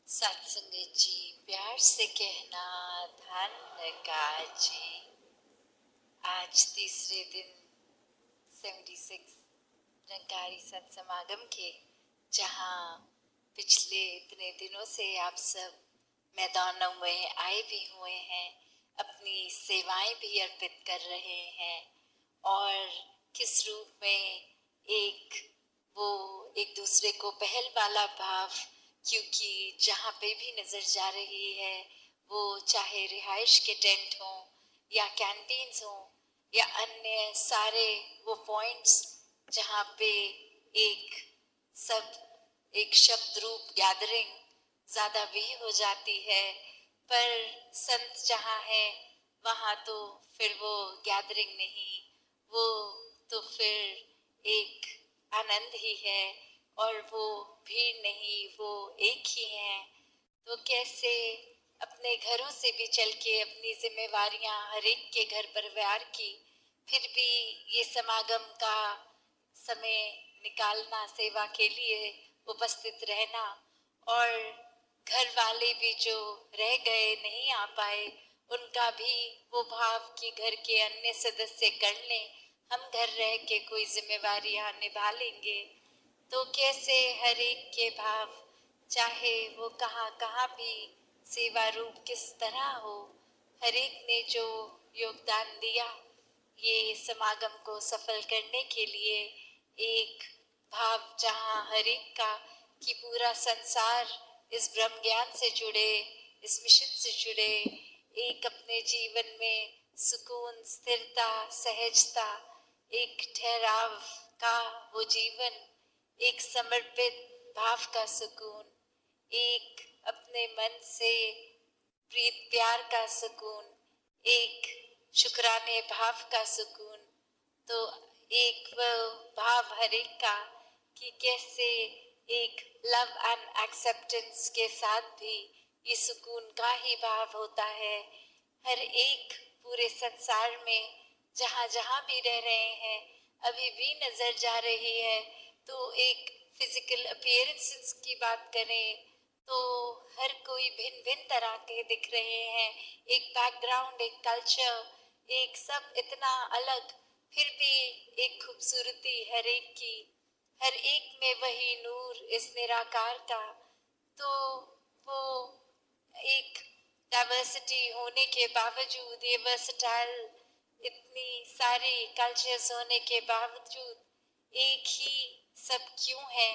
सत्संग जी, प्यार से कहना धन का जी। आज तीसरे दिन 76 निरंकारी सत्समागम के, जहाँ पिछले इतने दिनों से आप सब मैदानों में आए भी हुए हैं, अपनी सेवाएं भी अर्पित कर रहे हैं और किस रूप में वो एक दूसरे को पहल वाला भाव, क्योंकि जहाँ पे भी नजर जा रही है वो चाहे रिहाइश के टेंट हों या कैंटीन्स हों या अन्य सारे वो पॉइंट्स जहाँ पे सब एक शब्द रूप गैदरिंग ज्यादा भी हो जाती है, पर संत जहाँ है वहाँ तो फिर वो गैदरिंग नहीं, वो तो फिर एक आनंद ही है और वो भीड़ नहीं, वो एक ही है। तो कैसे अपने घरों से भी चल के अपनी जिम्मेवारियां हर एक के घर परिवार की, फिर भी ये समागम का समय निकालना, सेवा के लिए उपस्थित रहना, और घर वाले भी जो रह गए नहीं आ पाए उनका भी वो भाव कि घर के अन्य सदस्य कर लें, हम घर रह के कोई जिम्मेवारियां निभा लेंगे। तो कैसे हर एक के भाव, चाहे वो कहाँ कहाँ भी सेवा रूप किस तरह हो, हर एक ने जो योगदान दिया ये समागम को सफल करने के लिए, एक भाव जहाँ हर एक का कि पूरा संसार इस ब्रह्म ज्ञान से जुड़े, इस मिशन से जुड़े, एक अपने जीवन में सुकून, स्थिरता, सहजता, एक ठहराव का वो जीवन, एक समर्पित भाव का सुकून, एक अपने मन से प्रीत प्यार का सुकून, एक शुक्राने भाव का सुकून। तो एक वो भाव हर एक का कि कैसे एक लव एंड एक्सेप्टेंस के साथ भी ये सुकून का ही भाव होता है। हर एक पूरे संसार में जहाँ जहाँ भी रह रहे हैं, अभी भी नजर जा रही है, तो एक फिजिकल अपीयरेंसेस की बात करें तो हर कोई भिन्न भिन्न तरह के दिख रहे हैं, एक बैकग्राउंड, एक कल्चर, एक सब इतना अलग, फिर भी एक खूबसूरती हर एक की, हर एक में वही नूर इस निराकार का। तो वो एक डाइवर्सिटी होने के बावजूद, ये वर्सटाइल इतनी सारी कल्चर्स होने के बावजूद एक ही सब क्यों है,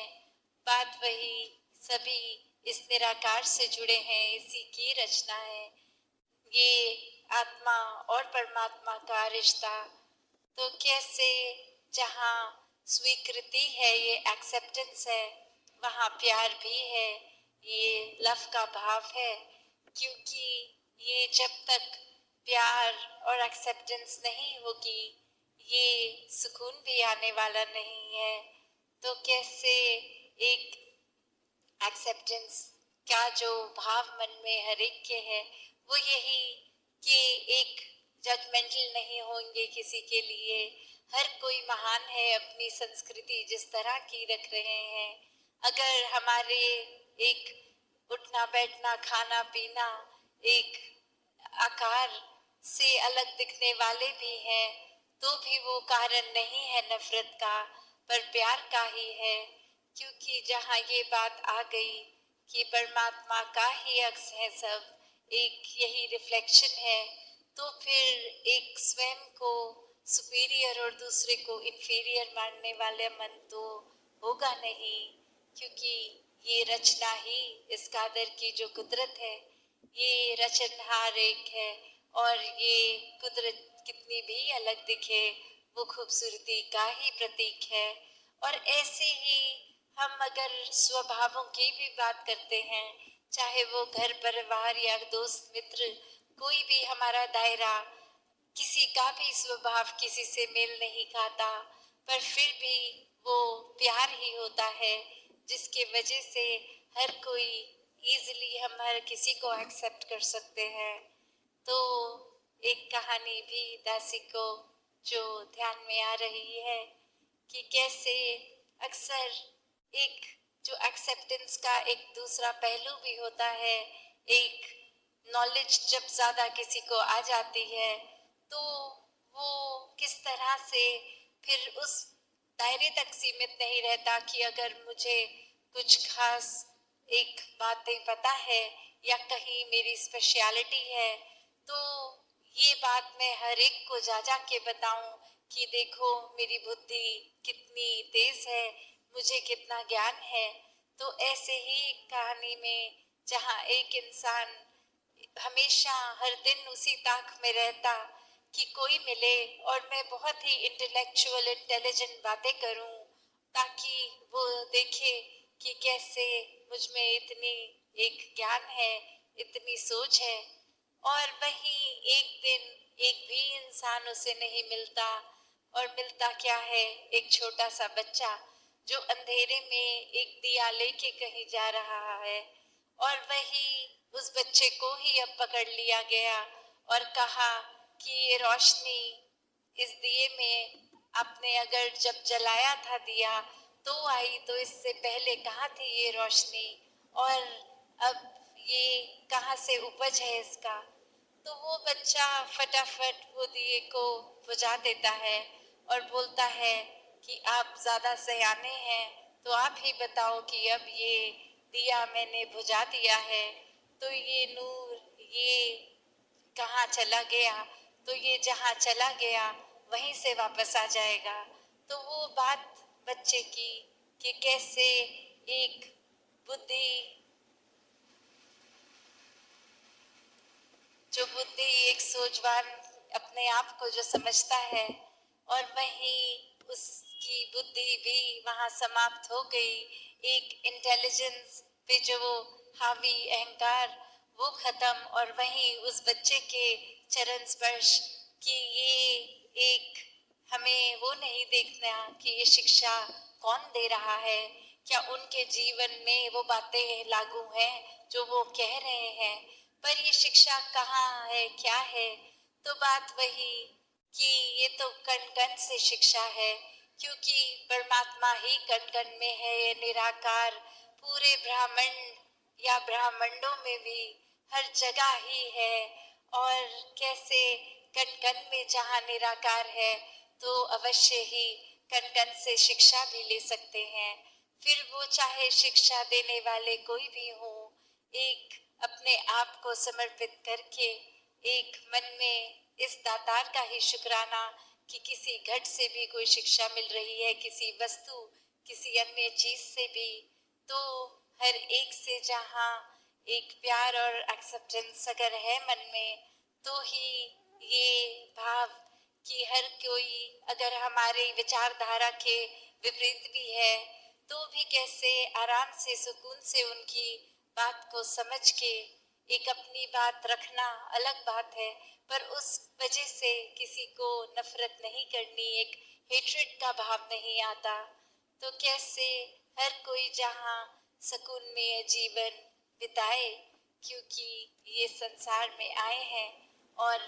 बात वही, सभी इस निराकार से जुड़े हैं, इसी की रचना है ये आत्मा और परमात्मा का रिश्ता। तो कैसे जहाँ स्वीकृति है, ये एक्सेप्टेंस है, वहाँ प्यार भी है, ये लव का भाव है, क्योंकि ये जब तक प्यार और एक्सेप्टेंस नहीं होगी ये सुकून भी आने वाला नहीं है। तो कैसे एक एक्सेप्टेंस क्या जो भाव मन में हर एक के है, वो यही कि एक जजमेंटल नहीं होंगे किसी के लिए, हर कोई महान है अपनी संस्कृति जिस तरह की रख रहे हैं। अगर हमारे एक उठना बैठना खाना पीना एक आकार से अलग दिखने वाले भी हैं, तो भी वो कारण नहीं है नफरत का, पर प्यार का ही है। क्योंकि जहाँ ये बात आ गई कि परमात्मा का ही अक्स है सब, एक यही रिफ्लेक्शन है, तो फिर एक स्वयं को सुपीरियर और दूसरे को इंफीरियर मानने वाले मन तो होगा नहीं, क्योंकि ये रचना ही इस कादर की जो कुदरत है, ये रचनहार एक है, और ये कुदरत कितनी भी अलग दिखे वो खूबसूरती का ही प्रतीक है। और ऐसे ही हम अगर स्वभावों की भी बात करते हैं, चाहे वो घर परिवार या दोस्त मित्र, कोई भी हमारा दायरा, किसी का भी स्वभाव किसी से मेल नहीं खाता, पर फिर भी वो प्यार ही होता है जिसके वजह से हर कोई इजीली हम हर किसी को एक्सेप्ट कर सकते हैं। तो एक कहानी भी दासी को जो ध्यान में आ रही है कि कैसे अक्सर एक जो एक्सेप्टेंस का एक दूसरा पहलू भी होता है। एक नॉलेज जब ज्यादा किसी को आ जाती है तो वो किस तरह से फिर उस दायरे तक सीमित नहीं रहता कि अगर मुझे कुछ खास एक बातें पता है या कहीं मेरी स्पेशलिटी है तो ये बात मैं हर एक को जा जा के बताऊं कि देखो मेरी बुद्धि कितनी तेज है, मुझे कितना ज्ञान है। तो ऐसे ही कहानी में जहाँ एक इंसान हमेशा हर दिन उसी ताक में रहता कि कोई मिले और मैं बहुत ही इंटेलेक्चुअल इंटेलिजेंट बातें करूं ताकि वो देखे कि कैसे मुझ में इतनी एक ज्ञान है, इतनी सोच है। और वहीं एक दिन एक भी इंसान उसे नहीं मिलता और मिलता क्या है, एक छोटा सा बच्चा जो अंधेरे में एक दिया लेके कहीं जा रहा है। और वही उस बच्चे को ही अब पकड़ लिया गया और कहा कि ये रोशनी इस दिए में आपने अगर जब जलाया था दिया तो आई, तो इससे पहले कहाँ थी ये रोशनी और अब ये कहाँ से उपज है इसका। तो वो बच्चा फटाफट वो दिए को बुझा देता है और बोलता है कि आप ज्यादा सयाने हैं तो आप ही बताओ कि अब ये दिया मैंने बुझा दिया है तो ये नूर ये कहाँ चला गया, तो ये जहाँ चला गया वहीं से वापस आ जाएगा। तो वो बात बच्चे की कि कैसे एक बुद्धि जो बुद्धि एक सोचवान अपने आप को जो समझता है और वहीं उसकी बुद्धि भी वहां समाप्त हो गई। एक इंटेलिजेंस पे जो वो हावी अहंकार वो खत्म और वहीं उस बच्चे के चरण स्पर्श कि ये एक हमें वो नहीं देखना कि ये शिक्षा कौन दे रहा है, क्या उनके जीवन में वो बातें लागू हैं जो वो कह रहे हैं, पर ये शिक्षा कहाँ है क्या है। तो बात वही कि ये तो कण कण से शिक्षा है क्योंकि परमात्मा ही कण कण में है, ये निराकार पूरे ब्रह्मांड या ब्रह्मांडों में भी हर जगह ही है। और कैसे कण कण में जहाँ निराकार है तो अवश्य ही कण कण से शिक्षा भी ले सकते हैं। फिर वो चाहे शिक्षा देने वाले कोई भी हो, एक अपने आप को समर्पित करके एक मन में इस दातार का ही शुक्राना कि किसी घट से भी कोई शिक्षा मिल रही है, किसी वस्तु किसी अन्य चीज से भी, तो हर एक से जहाँ एक प्यार और एक्सेप्टेंस अगर है मन में तो ही ये भाव कि हर कोई अगर हमारे विचारधारा के विपरीत भी है तो भी कैसे आराम से सुकून से उनकी बात को समझ के एक अपनी बात रखना अलग बात है, पर उस वजह से किसी को नफरत नहीं करनी, एक हेट्रेड का भाव नहीं आता। तो कैसे हर कोई जहाँ सुकून में जीवन बिताए क्योंकि ये संसार में आए हैं और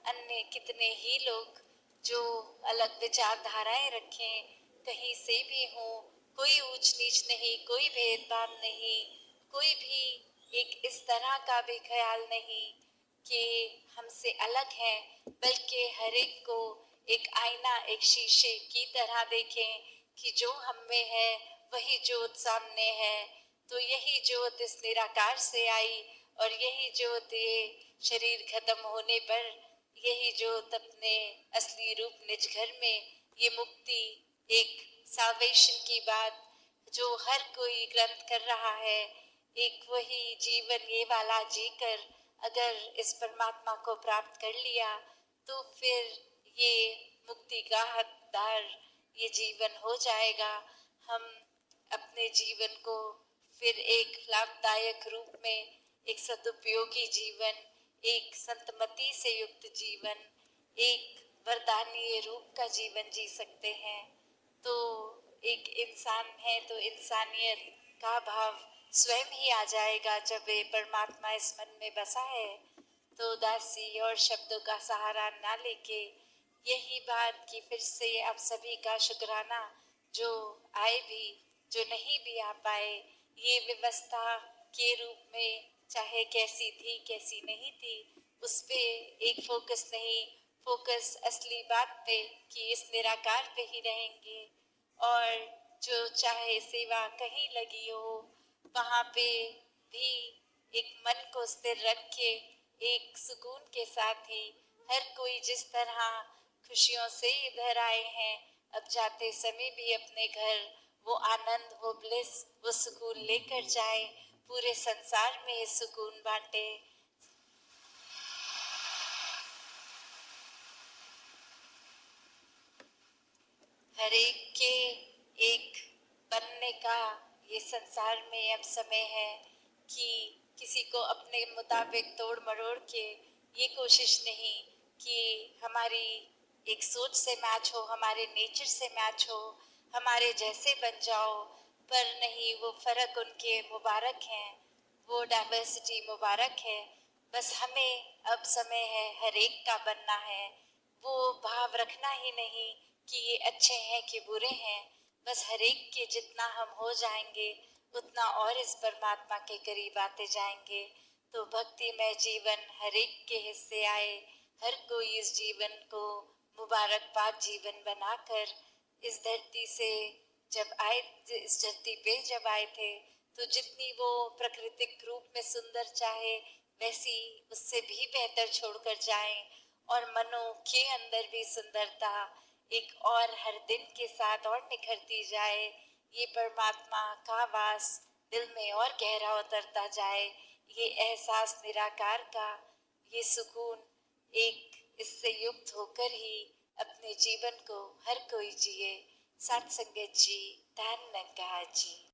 अन्य कितने ही लोग जो अलग विचारधाराएं रखें कहीं से भी हो, कोई ऊंच नीच नहीं, कोई भेदभाव नहीं, कोई भी एक इस तरह का भी ख्याल नहीं कि हमसे अलग है, बल्कि हर एक को एक आईना एक शीशे की तरह देखें कि जो हम में है वही जोत सामने है। तो यही जोत इस निराकार से आई और यही जोत ये शरीर खत्म होने पर यही जोत अपने असली रूप निज घर में ये मुक्ति एक साल्वेशन की बात जो हर कोई ग्रंथ कर रहा है, एक वही जीवन ये वाला जीकर अगर इस परमात्मा को प्राप्त कर लिया तो फिर ये मुक्ति का हकदार ये जीवन हो जाएगा। हम अपने जीवन को फिर एक लाभदायक रूप में एक सदुपयोगी जीवन, एक संतमति से युक्त जीवन, एक वरदानीय रूप का जीवन जी सकते हैं। तो एक इंसान है तो इंसानियत का भाव स्वयं ही आ जाएगा जब वे परमात्मा इस मन में बसा है। तो दासी और शब्दों का सहारा ना लेके यही बात कि फिर से आप सभी का शुक्राना जो आए भी जो नहीं भी आ पाए, ये व्यवस्था के रूप में चाहे कैसी थी कैसी नहीं थी, उस पे एक फोकस नहीं, फोकस असली बात पे कि इस निराकार पे ही रहेंगे। और जो चाहे सेवा कहीं लगी हो, वहाँ पे भी एक मन को स्थिर रख के एक सुकून के साथ ही हर कोई जिस तरह खुशियों से इधर आए हैं, अब जाते समय भी अपने घर वो आनंद, वो ब्लिस, वो सुकून लेकर जाए, पूरे संसार में ये सुकून बांटे। हर एक के एक बनने का ये संसार में अब समय है कि किसी को अपने मुताबिक तोड़ मरोड़ के ये कोशिश नहीं कि हमारी एक सोच से मैच हो, हमारे नेचर से मैच हो, हमारे जैसे बन जाओ, पर नहीं, वो फर्क उनके मुबारक हैं, वो डाइवर्सिटी मुबारक है। बस हमें अब समय है हर एक का बनना है, वो भाव रखना ही नहीं कि ये अच्छे हैं कि बुरे हैं। बस हर एक के जितना हम हो जाएंगे उतना और इस परमात्मा के करीब आते जाएंगे। तो भक्तिमय जीवन हर एक के हिस्से आए, हर कोई इस जीवन को मुबारकबाद जीवन बनाकर इस धरती से जब आए, इस धरती पे जब आए थे, तो जितनी वो प्राकृतिक रूप में सुंदर चाहे वैसी उससे भी बेहतर छोड़कर जाएं, और मनों के अंदर भी सुंदरता एक और हर दिन के साथ और निखरती जाए, ये परमात्मा का वास दिल में और गहरा उतरता जाए, ये एहसास निराकार का, ये सुकून एक इससे युक्त होकर ही अपने जीवन को हर कोई जिए। सत्संगत जी, धन नंगा जी।